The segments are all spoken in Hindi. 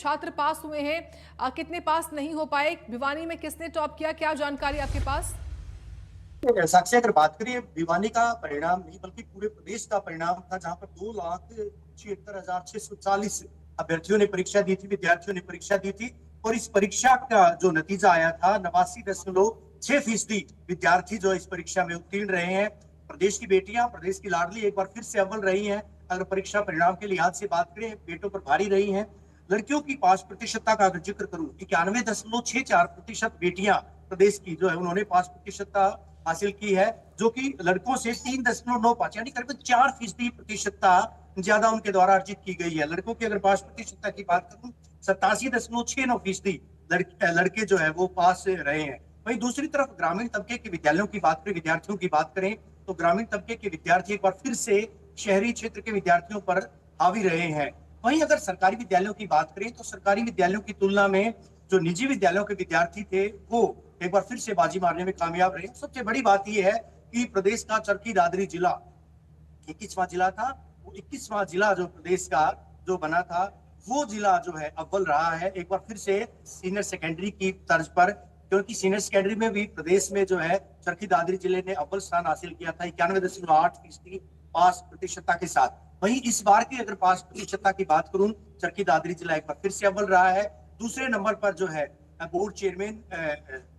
छात्र पास हुए हैं, कितने पास नहीं हो पाए, भिवानी में किसने टॉप किया, क्या जानकारी आपके पास? साक्षी, अगर बात करिए भिवानी का परिणाम नहीं बल्कि पूरे प्रदेश का परिणाम था, जहां पर 2,76,640 अभ्यर्थियों ने परीक्षा दी थी, विद्यार्थियों ने परीक्षा दी थी। और इस परीक्षा का जो नतीजा आया था, 89.6% विद्यार्थी जो इस परीक्षा में उत्तीर्ण रहे हैं। प्रदेश की बेटियां, प्रदेश की लाडली एक बार फिर से अव्वल रही हैं। अगर परीक्षा परिणाम के लिहाज से बात करें, बेटों पर भारी रही हैं। लड़कियों की 5% का अगर जिक्र करूं, 91.64% बेटियां प्रदेश की जो है उन्होंने 5% हासिल की है, जो कि लड़कों से 3.95 यानी करीब 4% ज्यादा उनके द्वारा अर्जित की गई है। लड़कों की अगर 5% की बात करूं, 87.69% लड़के जो है वो पास रहे हैं। वहीं दूसरी तरफ ग्रामीण तबके के विद्यालयों की बात करें, विद्यार्थियों की बात करें, तो ग्रामीण तबके के विद्यार्थी एक बार फिर से शहरी क्षेत्र के विद्यार्थियों पर हावी रहे हैं। वहीं अगर सरकारी विद्यालयों की बात करें, तो सरकारी विद्यालयों की तुलना में जो निजी विद्यालयों के विद्यार्थी थे वो एक बार फिर से बाजी मारने में कामयाब रहे। सबसे बड़ी बात यह है कि प्रदेश का चरखी दादरी जिला 21वां जिला था। वो 21वां जिला जो प्रदेश का जो बना था, वो जिला जो है अव्वल रहा है एक बार फिर से सीनियर सेकेंडरी की तर्ज पर। क्योंकि सीनियर सेकेंडरी में भी प्रदेश में जो है चरखी दादरी जिले ने अव्वल स्थान हासिल किया था 91.8% पास प्रतिशतता के साथ। वहीं इस बार की अगर पास प्रतिशतता की बात करूं, चरखी दादरी जिला एक बार फिर से अव्वल रहा है। दूसरे नंबर पर जो है बोर्ड चेयरमैन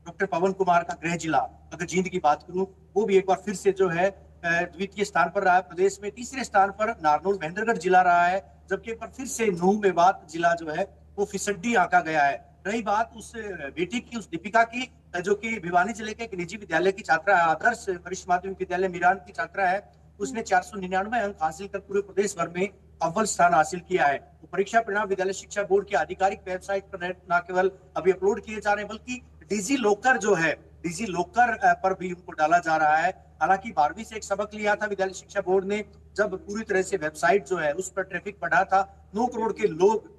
डॉक्टर पवन कुमार का गृह जिला, अगर जींद की बात करूं, वो भी एक बार फिर से जो है द्वितीय स्थान पर रहा है प्रदेश में। तीसरे स्थान पर नारनौल महेंद्रगढ़ जिला रहा है, जबकि एक बार फिर से नूह मेवात जिला जो है वो फिसड्डी आंका गया है। रही बात उस बेटी की, उस दीपिका की, जो कि भिवानी जिले के एक निजी विद्यालय की छात्रा है, आदर्श वरिष्ठ माध्यमिक विद्यालय मीरान की छात्रा है। उसने 499 अंक हासिल कर पूरे प्रदेश भर में अव्वल स्थान हासिल किया है। तो परीक्षा परिणाम विद्यालय शिक्षा बोर्ड की आधिकारिक वेबसाइट पर न केवल अभी अपलोड किए जा रहे हैं, बल्कि डिजी लॉकर जो है, डिजी लॉकर पर भी उनको डाला जा रहा है। हालांकि 12वीं से एक सबक लिया था विद्यालय शिक्षा बोर्ड ने, जब पूरी तरह से वेबसाइट जो है उस पर ट्रैफिक बढ़ा था। 9 करोड़ के लोग,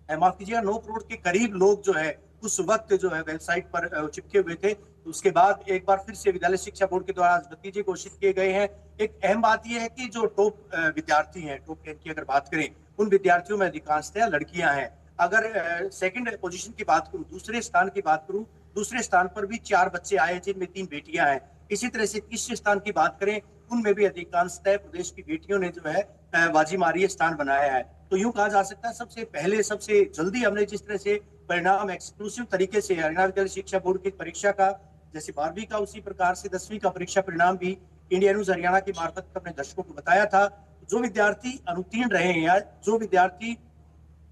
माफ कीजिएगा, 9 करोड़ के करीब लोग जो है उस वक्त जो है वेबसाइट पर चिपके हुए थे। तो उसके बाद एक बार फिर से विद्यालय शिक्षा बोर्ड के द्वारा नतीजे घोषित किए गए हैं। एक अहम बात यह है कि जो टॉप विद्यार्थी हैं, टॉप 10 की अगर बात करें, उन विद्यार्थियों में अधिकांशतः लड़कियां हैं। अगर सेकंड पोजीशन की बात करूं, दूसरे स्थान की बात करूं, दूसरे स्थान पर भी 4 बच्चे आए, जिनमें 3 बेटियां हैं। इसी तरह से तीसरे स्थान की बात करें, उनमें भी अधिकांशतः प्रदेश की बेटियों ने जो है बाजी मारी स्थान बनाया है। तो यूं कहा जा सकता है सबसे पहले, सबसे जल्दी हमने जिस तरह से परिणाम एक्सक्लूसिव तरीके से हरियाणा विद्यालय शिक्षा बोर्ड की परीक्षा का, जैसे 12वीं का, उसी प्रकार से 10वीं का परीक्षा परिणाम भी इंडिया न्यूज हरियाणा के मार्फत अपने दर्शकों को बताया था। जो विद्यार्थी अनुत्तीर्ण रहे हैं या जो विद्यार्थी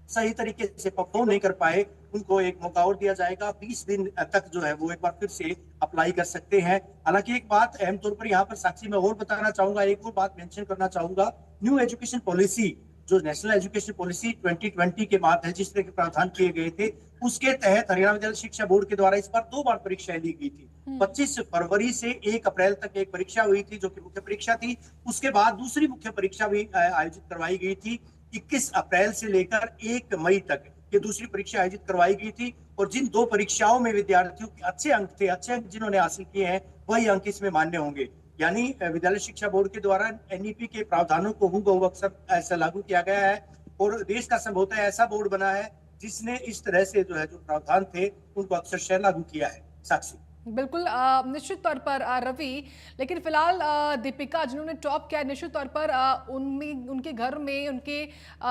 सही तरीके से परफॉर्म नहीं कर पाए, उनको एक मौका और दिया जाएगा। 20 दिन तक जो है वो एक बार फिर से अप्लाई कर सकते हैं। हालांकि एक बात अहम तौर पर यहाँ पर साक्षी मैं और बताना चाहूंगा, एक और बात मेंशन करना चाहूंगा। न्यू एजुकेशन पॉलिसी, जो नेशनल एजुकेशन पॉलिसी 2020 के बाद है, जिस तरह के प्रावधान किए गए थे, उसके तहत हरियाणा विद्यालय शिक्षा बोर्ड के द्वारा इस बार 2 बार परीक्षाएं ली गई थी। 25 फरवरी से 1 अप्रैल तक एक परीक्षा हुई थी, जो कि मुख्य परीक्षा थी। उसके बाद दूसरी मुख्य परीक्षा भी आयोजित करवाई गई थी 21 अप्रैल से लेकर 1 मई तक। ये दूसरी परीक्षा आयोजित करवाई गई थी। और जिन 2 परीक्षाओं में विद्यार्थियों के अच्छे अंक थे, अच्छे अंक जिन्होंने हासिल किए हैं, वही अंक इसमें मान्य होंगे। यानी विद्यालय शिक्षा बोर्ड के द्वारा एनईपी के प्रावधानों को हूबहू अक्सर ऐसा लागू किया गया है। और देश का संभवतः ऐसा बोर्ड बना है जिसने इस तरह से जो है जो प्रावधान थे उनको अक्सर लागू किया है। साक्षी, बिल्कुल, निश्चित तौर पर रवि, लेकिन फिलहाल दीपिका जिन्होंने टॉप किया, निश्चित तौर पर उनमें, उनके घर में, उनके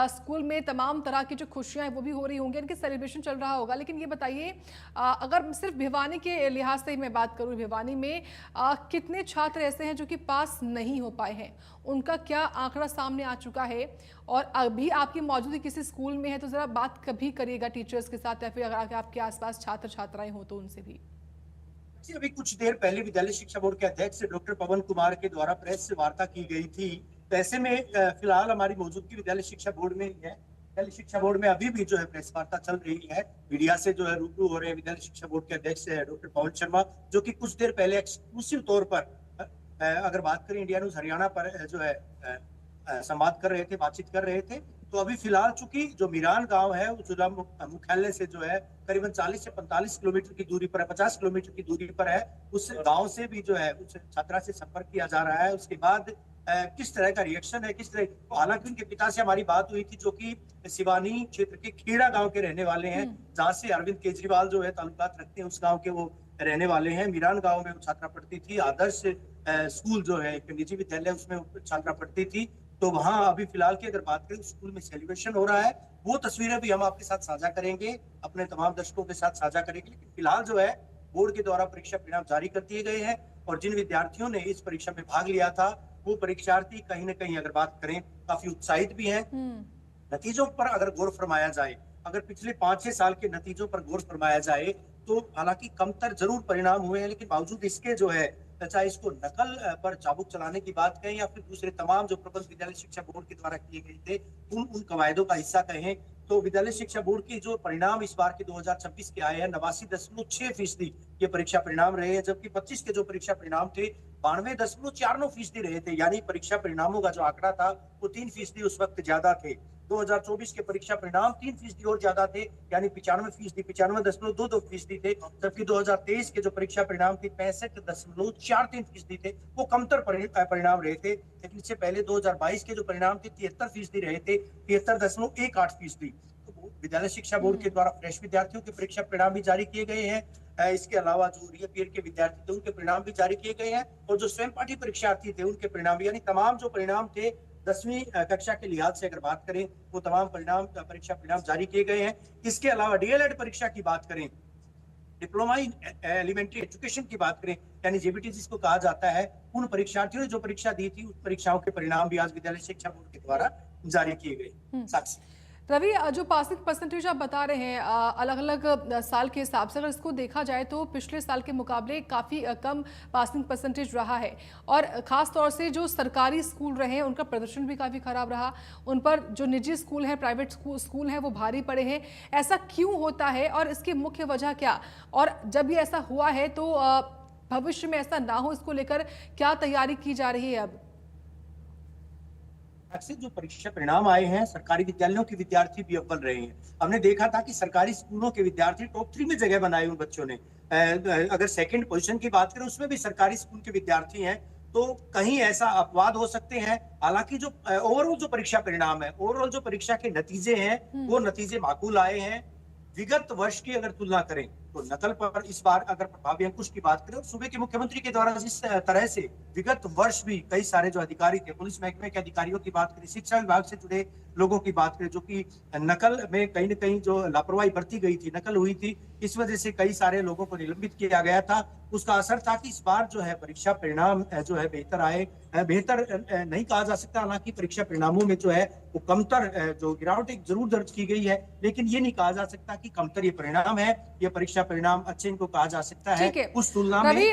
स्कूल में तमाम तरह की जो खुशियां हैं वो भी हो रही होंगी, उनके सेलिब्रेशन चल रहा होगा। लेकिन ये बताइए, अगर सिर्फ भिवानी के लिहाज से मैं बात करूं, भिवानी में कितने छात्र ऐसे हैं जो कि पास नहीं हो पाए हैं, उनका क्या आंकड़ा सामने आ चुका है? और अभी आपकी मौजूदगी किसी स्कूल में है तो ज़रा बात कभी करिएगा टीचर्स के साथ, या फिर अगर आपके आसपास छात्र छात्राएं हो तो उनसे भी। अभी कुछ देर पहले विद्यालय शिक्षा बोर्ड के अध्यक्ष डॉक्टर पवन कुमार के द्वारा प्रेस से वार्ता की गई थी। तो ऐसे में फिलहाल हमारी मौजूदगी विद्यालय शिक्षा बोर्ड में ही है। विद्यालय शिक्षा बोर्ड में अभी भी जो है प्रेस वार्ता चल रही है। मीडिया से जो है रूबरू हो रहे हैं विद्यालय शिक्षा बोर्ड के अध्यक्ष डॉक्टर पवन शर्मा, जो कि कुछ देर पहले एक्सक्लूसिव तौर पर अगर बात करें इंडिया न्यूज हरियाणा पर जो है संवाद कर रहे थे, बातचीत कर रहे थे। तो अभी फिलहाल चूंकि जो मीरान गांव है वो जिला मुख्यालय से जो है करीबन 40 से 45 किलोमीटर की दूरी पर है, 50 किलोमीटर की दूरी पर है। उस गांव से भी जो है उस छात्रा से संपर्क किया जा रहा है। उसके बाद किस तरह का रिएक्शन है, किस तरह। हालांकि उनके पिता से हमारी बात हुई थी, जो कि सिवानी क्षेत्र के खेड़ा गांव के रहने वाले हैं, जहां से अरविंद केजरीवाल जो है ताल्लुकात रखते हैं, उस गांव के वो रहने वाले हैं। मीरान गांव में वो छात्रा पढ़ती थी। आदर्श स्कूल जो है एक निजी विद्यालय, उसमें वो छात्रा पढ़ती थी। तो वहां अभी फिलहाल की अगर बात करें, स्कूल में सेलिब्रेशन हो रहा है। वो तस्वीरें भी हम आपके साथ साझा करेंगे, अपने तमाम दर्शकों के साथ साझा करेंगे। लेकिन फिलहाल जो है बोर्ड के द्वारा परीक्षा परिणाम जारी कर दिए गए हैं, और जिन विद्यार्थियों ने इस परीक्षा में भाग लिया था, वो परीक्षार्थी कहीं ना कहीं अगर बात करें काफी उत्साहित भी हैं। नतीजों पर अगर गौर फरमाया जाए, अगर पिछले 5-6 साल के नतीजों पर गौर फरमाया जाए, तो हालांकि कमतर जरूर परिणाम हुए हैं, लेकिन बावजूद इसके जो है, चाहे इसको नकल पर चाबुक चलाने की बात कहें, या फिर दूसरे तमाम जो प्रबंध विद्यालय शिक्षा बोर्ड के द्वारा किए गए थे, उन कवायदों का हिस्सा कहें, तो विद्यालय शिक्षा बोर्ड के जो परिणाम इस बार के 2026 के आए हैं, 89.6% ये परीक्षा परिणाम रहे हैं। जबकि 25 के जो परीक्षा परिणाम थे, 92.49% रहे थे। यानी परीक्षा परिणामों का जो आंकड़ा था, वो 3% उस वक्त ज्यादा थे। 2024 के परीक्षा परिणाम 3% और ज्यादा थे, यानी 95%, 95.22% थे। जबकि 2023 के जो परीक्षा परिणाम थे, 65.43% थे, वो कमतर परिणाम रहे थे। लेकिन इससे पहले 2022 के जो परिणाम थे, 73% रहे थे, 73.18%। तो विद्यालय शिक्षा बोर्ड के द्वारा फ्रेश विद्यार्थियों के परीक्षा परिणाम भी जारी किए गए हैं। इसके अलावा जो रीअपियर के विद्यार्थी थे, उनके परिणाम भी जारी किए गए हैं, और जो स्वयं पाठी परीक्षार्थी थे, उनके परिणाम, यानी तमाम जो परिणाम थे 10वीं कक्षा के लिहाज से अगर बात करें, वो तमाम परीक्षा परिणाम जारी किए गए हैं। इसके अलावा डीएलएड परीक्षा की बात करें, डिप्लोमा इन एलिमेंट्री एजुकेशन की बात करें, यानी जेबीटी जिसको कहा जाता है, उन परीक्षार्थियों ने जो परीक्षा दी थी, उस परीक्षाओं के परिणाम भी आज विद्यालय शिक्षा बोर्ड के द्वारा जारी किए गए। साक्षी रवि, जो पासिंग परसेंटेज आप बता रहे हैं अलग अलग साल के हिसाब से, अगर इसको देखा जाए तो पिछले साल के मुकाबले काफ़ी कम पासिंग परसेंटेज रहा है, और ख़ास तौर से जो सरकारी स्कूल रहे हैं उनका प्रदर्शन भी काफ़ी ख़राब रहा। उन पर जो निजी स्कूल हैं, प्राइवेट स्कूल हैं, वो भारी पड़े हैं। ऐसा क्यों होता है और इसकी मुख्य वजह क्या? और जब ये ऐसा हुआ है तो भविष्य में ऐसा ना हो, इसको लेकर क्या तैयारी की जा रही है अब? से जो परीक्षा परिणाम आए हैं, सरकारी विद्यालयों के विद्यार्थी भी अव्वल रहे हैं। हमने देखा था कि सरकारी स्कूलों के विद्यार्थी टॉप 3 में जगह बनाई उन बच्चों ने। अगर सेकंड पोजीशन की बात करें, उसमें भी सरकारी स्कूल के विद्यार्थी हैं। तो कहीं ऐसा अपवाद हो सकते हैं। हालांकि जो ओवरऑल जो परीक्षा परिणाम है, ओवरऑल जो परीक्षा के नतीजे हैं, वो नतीजे माकूल आए हैं। विगत वर्ष की अगर तुलना करें, तो नकल पर इस बार अगर प्रभावी अंकुश की बात करें, और सूबे के मुख्यमंत्री के द्वारा जिस तरह से विगत वर्ष भी कई सारे जो अधिकारी थे, पुलिस महकमे के अधिकारियों की बात करें, शिक्षा विभाग से जुड़े लोगों की बात करें, जो कि नकल में कहीं न कहीं जो लापरवाही बरती गई थी, नकल हुई थी, इस वजह से कई सारे लोगों को निलंबित किया गया था। उसका असर था कि इस बार जो है परीक्षा परिणाम जो है बेहतर आए। बेहतर नहीं कहा जा सकता, हालांकि परीक्षा परिणामों में जो है वो कमतर जो गिरावट एक जरूर दर्ज की गई है, लेकिन ये नहीं कहा जा सकता कि कमतर ये परिणाम है। ये परीक्षा परिणाम अच्छे इनको कहा जा सकता है। ठीक है उस तुलना में